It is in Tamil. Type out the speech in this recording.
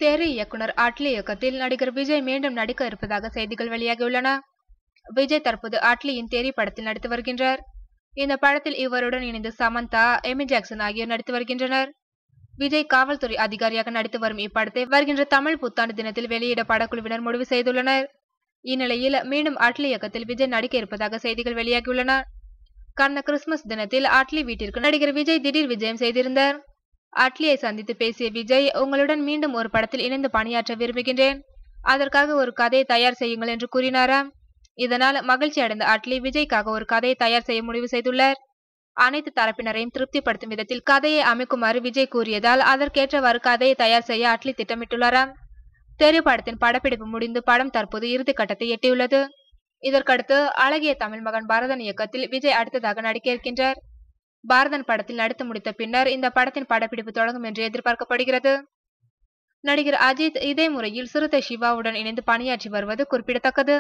தெரி இயக்குனர் அட்லி இயக்கத்தில் நடிகர் விஜய் மீண்டும் நடிக்க இருப்பதாக செய்திகள் வெளியாகியுள்ளன. விஜய் தற்போது அட்லியின் தெரி படத்தில் நடித்து வருகின்றார். இந்த படத்தில் இவருடன் இணைந்து சமந்தா, எமி ஜாக்சன் ஆகியோர் நடித்து வருகின்றனர். விஜய் காவல்துறை அதிகாரியாக நடித்து வரும் இப்படத்தை வருகின்ற தமிழ் புத்தாண்டு தினத்தில் வெளியிட படக்குழுவினர் முடிவு செய்துள்ளனர். இந்நிலையில் மீண்டும் அட்லி இயக்கத்தில் விஜய் நடிக்க இருப்பதாக செய்திகள் வெளியாகியுள்ளன. கடந்த கிறிஸ்துமஸ் தினத்தில் அட்லி வீட்டிற்கு நடிகர் விஜய் திடீர் விஜயம் செய்திருந்தார். அட்லியை சந்தித்து பேசிய விஜய், உங்களுடன் மீண்டும் ஒரு படத்தில் இணைந்து பணியாற்ற விரும்புகின்றேன், அதற்காக ஒரு கதையை தயார் செய்யுங்கள் என்று கூறினாராம். இதனால் மகிழ்ச்சி அடைந்த அட்லி விஜய்க்காக ஒரு கதையை தயார் செய்ய முடிவு செய்துள்ளார். அனைத்து தரப்பினரையும் திருப்திப்படுத்தும் விதத்தில் கதையை அமைக்குமாறு விஜய் கூறியதால் அதற்கேற்றவாறு கதையை தயார் செய்ய அட்லி திட்டமிட்டுள்ளாராம். தெரி படத்தின் படப்பிடிப்பு முடிந்து படம் தற்போது இறுதி கட்டத்தை எட்டியுள்ளது. இதற்கடுத்து அழகிய தமிழ் மகன் பரதன் இயக்கத்தில் விஜய் அடுத்ததாக நடிக்க இருக்கின்றார். பரதன் படத்தில் நடித்து முடித்த பின்னர் இந்த படத்தின் படப்பிடிப்பு தொடங்கும் என்று எதிர்பார்க்கப்படுகிறது. நடிகர் அஜித் இதே முறையில் சிறுத்தை சிவாவுடன் இணைந்து பணியாற்றி வருவது குறிப்பிடத்தக்கது.